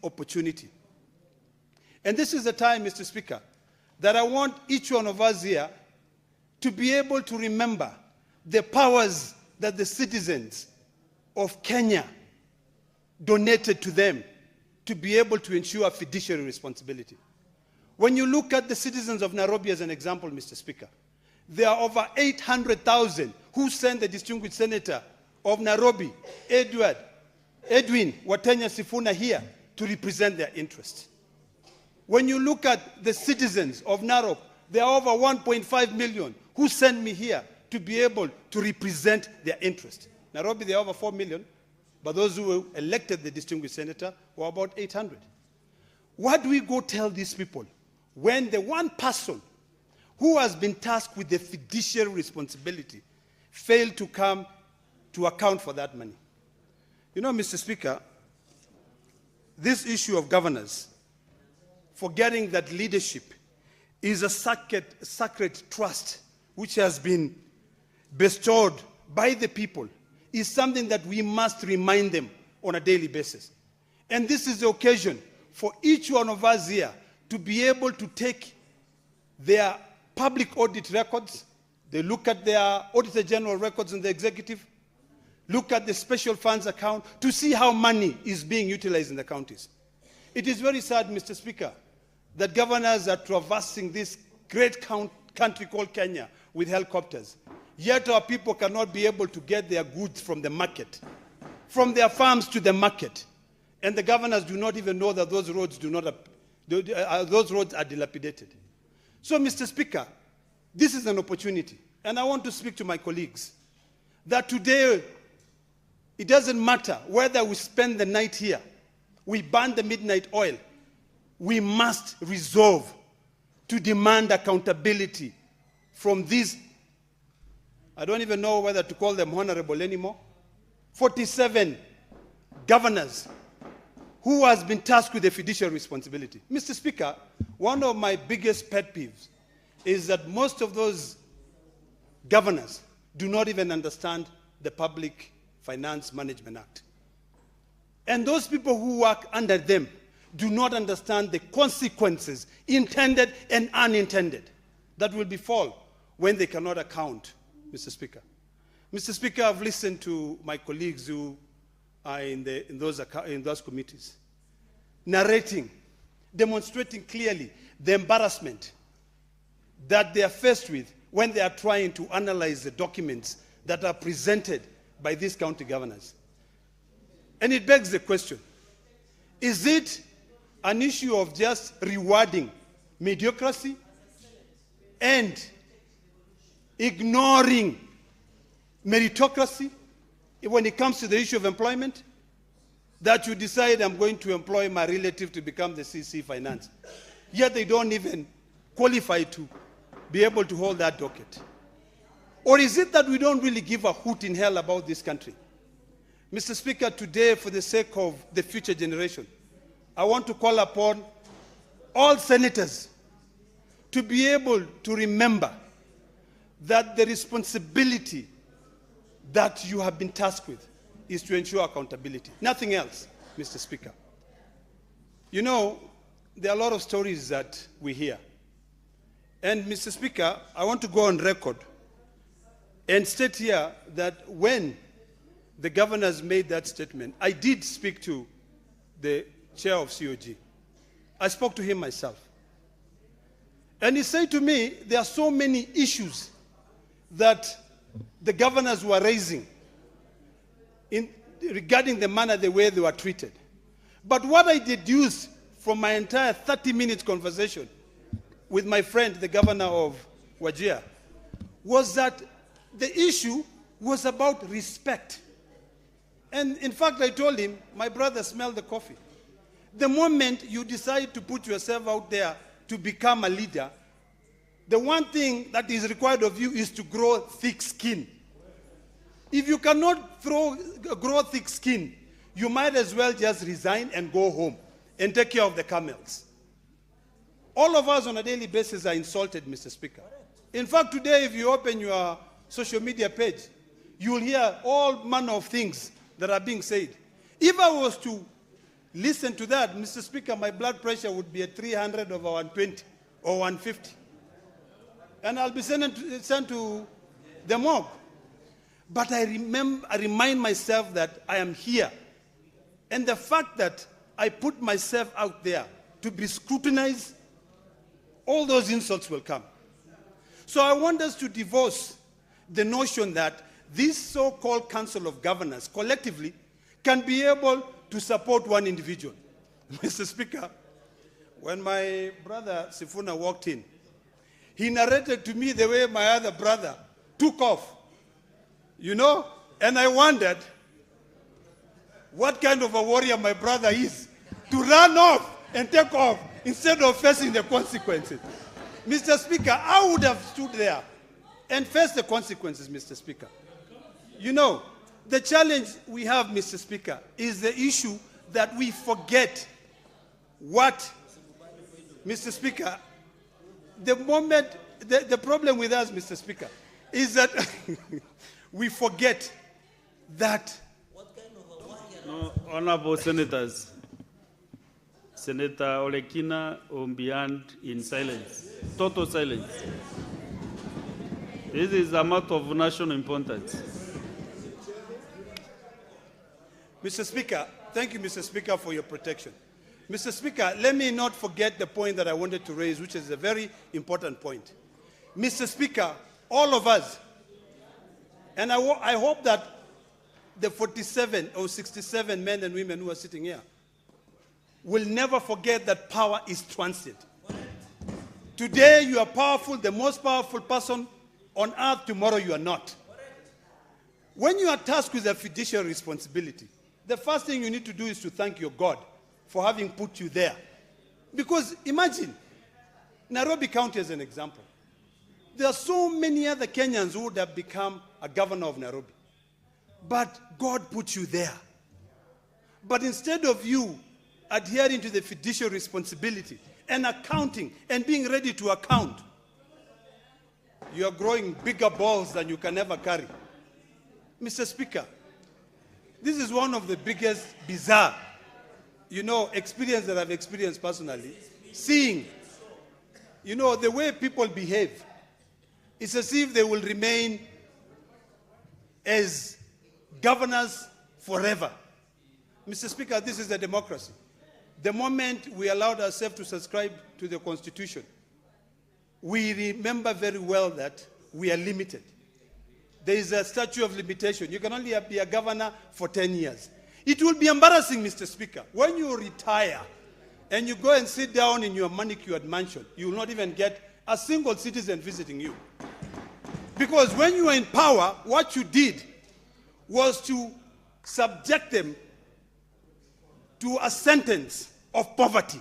opportunity. And this is the time, Mr. Speaker, that I want each one of us here to be able to remember the powers that the citizens of Kenya donated to them to be able to ensure fiduciary responsibility. When you look at the citizens of Nairobi as an example, Mr. Speaker, there are over 800,000 who sent the distinguished senator of Nairobi, Edwin Watenya Sifuna, here to represent their interests. When you look at the citizens of Narok, there are over 1.5 million who sent me here to be able to represent their interest. Nairobi, there are over 4 million, but those who elected the distinguished senator were about 800. What do we go tell these people when the one person who has been tasked with the fiduciary responsibility failed to come to account for that money? You know, Mr. Speaker, this issue of governors forgetting that leadership is a sacred trust which has been bestowed by the people is something that we must remind them on a daily basis. And this is the occasion for each one of us here to be able to take their public audit records, they look at their Auditor General records in the executive, look at the special funds account to see how money is being utilized in the counties. It is very sad, Mr. Speaker, that governors are traversing this great country called Kenya with helicopters. Yet our people cannot be able to get their goods from the market, from their farms to the market. And the governors do not even know that those roads are dilapidated. So, Mr. Speaker, this is an opportunity. And I want to speak to my colleagues that today, it doesn't matter whether we spend the night here, we burn the midnight oil, we must resolve to demand accountability from these, I don't even know whether to call them honorable anymore, 47 governors who has been tasked with a fiduciary responsibility. Mr. Speaker, one of my biggest pet peeves is that most of those governors do not even understand the Public Finance Management Act. And those people who work under them do not understand the consequences, intended and unintended, that will befall when they cannot account, Mr. Speaker. Mr. Speaker, I've listened to my colleagues who are in those committees, narrating, demonstrating clearly the embarrassment that they are faced with when they are trying to analyze the documents that are presented by these county governors. And it begs the question, is it an issue of just rewarding mediocrity and ignoring meritocracy when it comes to the issue of employment, that you decide I'm going to employ my relative to become the CC Finance, yet they don't even qualify to be able to hold that docket? Or is it that we don't really give a hoot in hell about this country? Mr. Speaker, today, for the sake of the future generation, I want to call upon all senators to be able to remember that the responsibility that you have been tasked with is to ensure accountability. Nothing else, Mr. Speaker. You know, there are a lot of stories that we hear. And, Mr. Speaker, I want to go on record and state here that when the governors made that statement, I did speak to the chair of COG. I spoke to him myself. And he said to me, there are so many issues that the governors were raising regarding the manner, the way they were treated. But what I deduced from my entire 30-minute conversation with my friend, the governor of Wajir, was that the issue was about respect. And in fact, I told him, my brother, smell the coffee. The moment you decide to put yourself out there to become a leader, the one thing that is required of you is to grow thick skin. If you cannot grow thick skin, you might as well just resign and go home and take care of the camels. All of us on a daily basis are insulted, Mr. Speaker. In fact, today, if you open your social media page, you will hear all manner of things that are being said. If I was to Listen to that, Mr. Speaker, my blood pressure would be at 300 over 120 or 150. And I'll be sent to the morgue. But I remind myself that I am here. And the fact that I put myself out there to be scrutinized, all those insults will come. So I want us to divorce the notion that this so-called Council of Governors collectively can be able to support one individual. Mr. Speaker, when my brother Sifuna walked in, he narrated to me the way my other brother took off, you know, and I wondered what kind of a warrior my brother is to run off and take off instead of facing the consequences. Mr. Speaker, I would have stood there and faced the consequences, Mr. Speaker. You know, the challenge we have, Mr. Speaker, is the issue that we forget what, Mr. Speaker, the problem with us, Mr. Speaker, is that we forget that. No, honorable senators, Senator Ole Kina on beyond in silence, total silence. This is a matter of national importance. Mr. Speaker, thank you, Mr. Speaker, for your protection. Mr. Speaker, let me not forget the point that I wanted to raise, which is a very important point. Mr. Speaker, all of us, and I hope that the 47 or 67 men and women who are sitting here will never forget that power is transient. Today you are powerful, the most powerful person on earth. Tomorrow you are not. When you are tasked with a fiduciary responsibility, the first thing you need to do is to thank your God for having put you there. Because imagine, Nairobi County as an example. There are so many other Kenyans who would have become a governor of Nairobi. But God put you there. But instead of you adhering to the fiduciary responsibility and accounting and being ready to account, you are growing bigger balls than you can ever carry. Mr. Speaker, this is one of the biggest bizarre, experience that I've experienced personally. Seeing, the way people behave. It's as if they will remain as governors forever. Mr. Speaker, this is a democracy. The moment we allowed ourselves to subscribe to the Constitution, we remember very well that we are limited. There is a statute of limitation. You can only be a governor for 10 years. It will be embarrassing, Mr. Speaker, when you retire and you go and sit down in your manicured mansion, you will not even get a single citizen visiting you. Because when you were in power, what you did was to subject them to a sentence of poverty,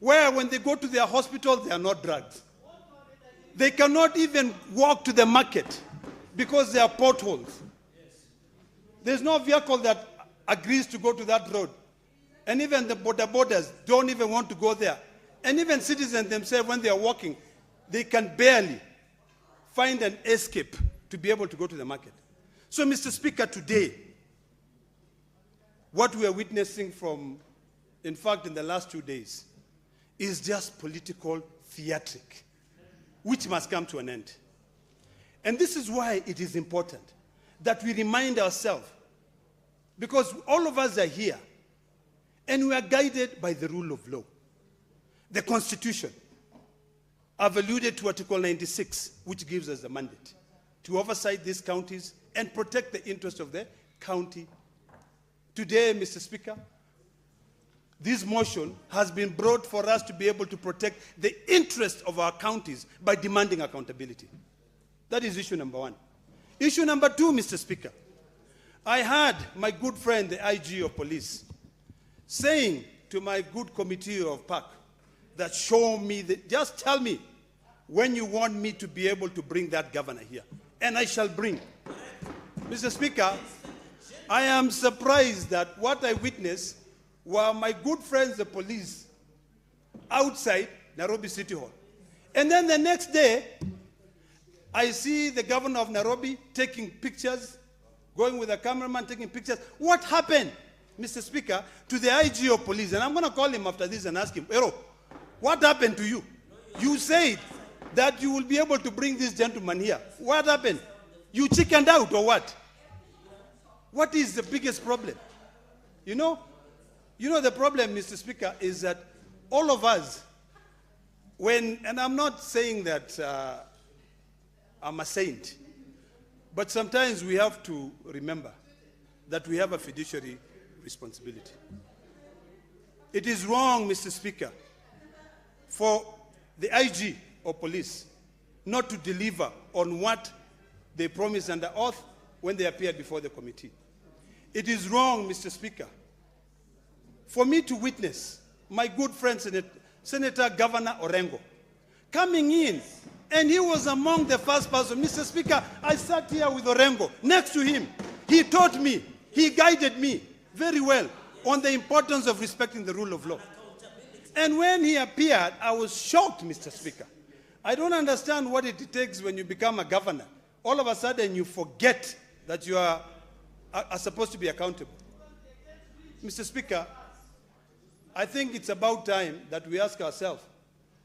where when they go to their hospital, they are not drugged. They cannot even walk to the market because there are potholes. There's no vehicle that agrees to go to that road. And even the borders don't even want to go there. And even citizens themselves, when they are walking, they can barely find an escape to be able to go to the market. So, Mr. Speaker, today, what we are witnessing in fact, in the last 2 days, is just political theatric, which must come to an end. And this is why it is important that we remind ourselves, because all of us are here, and we are guided by the rule of law. The Constitution. I've alluded to Article 96, which gives us the mandate to oversight these counties and protect the interests of the county. Today, Mr. Speaker, this motion has been brought for us to be able to protect the interests of our counties by demanding accountability. That is issue number one. Issue number two, Mr. Speaker, I heard my good friend, the IG of police, saying to my good committee of PAC that show me, just tell me when you want me to be able to bring that governor here, and I shall bring. Mr. Speaker, I am surprised that what I witnessed were my good friends, the police, outside Nairobi City Hall. And then the next day, I see the governor of Nairobi taking pictures, going with a cameraman taking pictures. What happened? Mr. Speaker, to the IG of police, and I'm going to call him after this and ask him, Ero, what happened to you? You said that you will be able to bring this gentleman here. What happened? You chickened out or what? What is the biggest problem? You know the problem, Mr. Speaker, is that all of us, and I'm not saying that I'm a saint, but sometimes we have to remember that we have a fiduciary responsibility. It is wrong, Mr. Speaker, for the IG or police not to deliver on what they promised under oath when they appeared before the committee. It is wrong, Mr. Speaker, for me to witness my good friend Senator Governor Orengo coming in, and he was among the first person. Mr. Speaker, I sat here with Orengo next to him. He taught me, he guided me very well on the importance of respecting the rule of law. And when he appeared, I was shocked, Mr. Speaker. I don't understand what it takes when you become a governor. All of a sudden, you forget that you are supposed to be accountable. Mr. Speaker, I think it's about time that we ask ourselves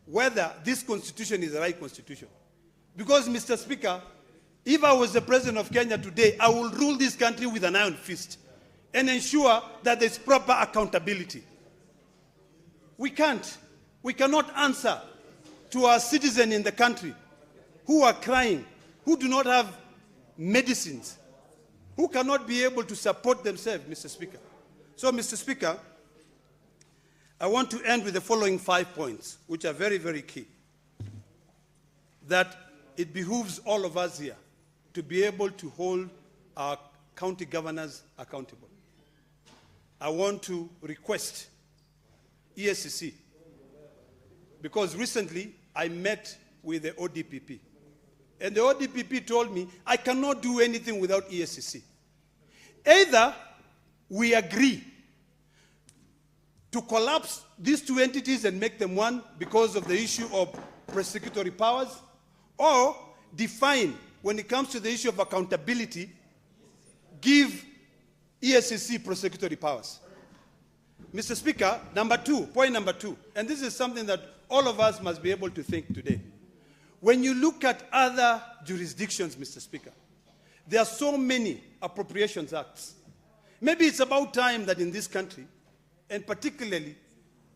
whether this constitution is the right constitution. Because, Mr. Speaker, if I was the president of Kenya today, I will rule this country with an iron fist and ensure that there's proper accountability. We cannot answer to our citizens in the country who are crying, who do not have medicines, who cannot be able to support themselves, Mr. Speaker. So, Mr. Speaker, I want to end with the following 5 points, which are very, very key. That it behooves all of us here to be able to hold our county governors accountable. I want to request ESCC, because recently I met with the ODPP. And the ODPP told me I cannot do anything without ESCC. Either we agree to collapse these two entities and make them one because of the issue of prosecutory powers, or define, when it comes to the issue of accountability, give ESCC prosecutory powers. Mr. Speaker, point number two, and this is something that all of us must be able to think today. When you look at other jurisdictions, Mr. Speaker, there are so many appropriations acts. Maybe it's about time that in this country, and particularly,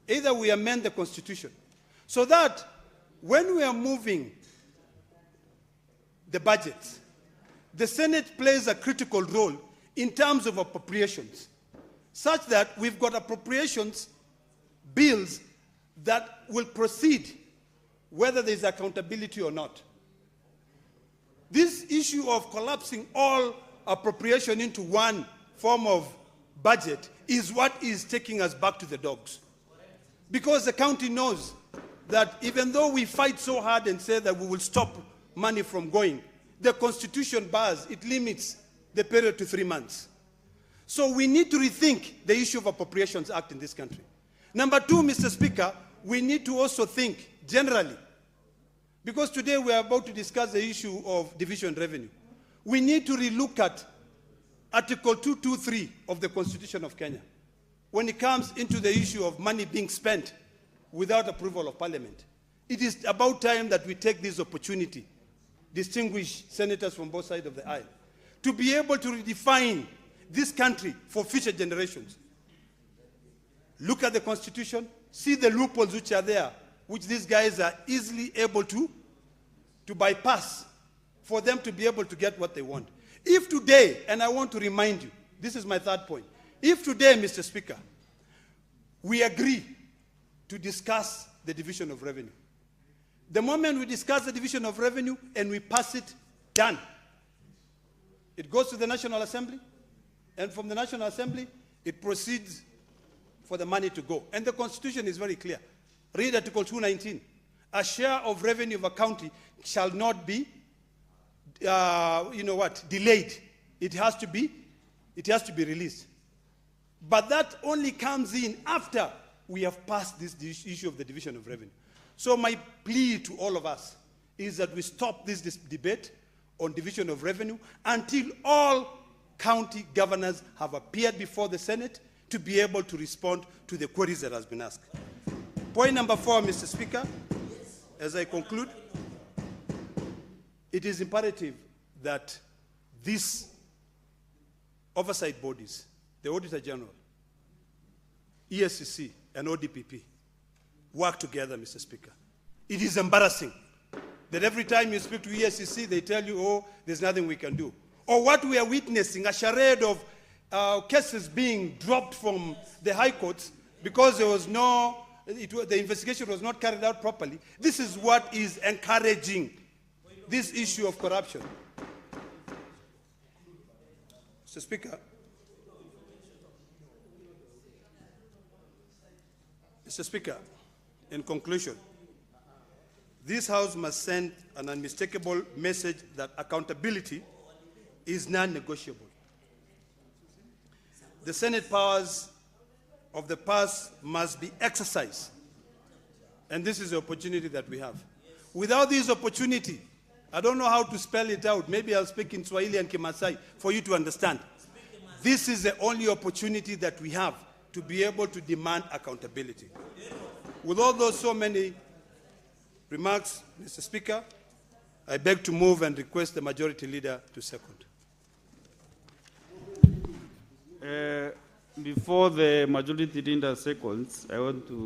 either we amend the Constitution so that when we are moving the budget, the Senate plays a critical role in terms of appropriations, such that we've got appropriations bills that will proceed whether there's accountability or not. This issue of collapsing all appropriation into one form of budget is what is taking us back to the dogs. Because the county knows that even though we fight so hard and say that we will stop money from going, the Constitution bars, it limits the period to 3 months. So we need to rethink the issue of Appropriations Act in this country. Number two, Mr. Speaker, we need to also think generally, because today we are about to discuss the issue of division revenue. We need to relook at Article 223 of the Constitution of Kenya when it comes into the issue of money being spent without approval of Parliament. It is about time that we take this opportunity, distinguished senators from both sides of the aisle, to be able to redefine this country for future generations. Look at the Constitution, see the loopholes which are there, which these guys are easily able to bypass for them to be able to get what they want. If today, and I want to remind you, this is my third point, if today, Mr. Speaker, we agree to discuss the division of revenue, the moment we discuss the division of revenue and we pass it, done. It goes to the National Assembly, and from the National Assembly, it proceeds for the money to go. And the Constitution is very clear. Read Article 219. A share of revenue of a county shall not be, delayed. It has to be released. But that only comes in after we have passed this issue of the division of revenue. So my plea to all of us is that we stop this debate on division of revenue until all county governors have appeared before the Senate to be able to respond to the queries that has been asked. Point number 4, Mr. Speaker, as I conclude, it is imperative that these oversight bodies, the Auditor General, ESCC, and ODPP, work together, Mr. Speaker. It is embarrassing that every time you speak to ESCC, they tell you, oh, there's nothing we can do. Or what we are witnessing, a charade of cases being dropped from the high courts because there was the investigation was not carried out properly. This is what is encouraging this issue of corruption. Mr. Speaker, in conclusion, this House must send an unmistakable message that accountability is non-negotiable. The Senate powers of the past must be exercised, and this is the opportunity that we have. Without this opportunity, I don't know how to spell it out. Maybe I'll speak in Swahili and Kimasai for you to understand. This is the only opportunity that we have to be able to demand accountability. With all those so many remarks, Mr. Speaker, I beg to move and request the Majority Leader to second. Before the Majority Leader seconds, I want to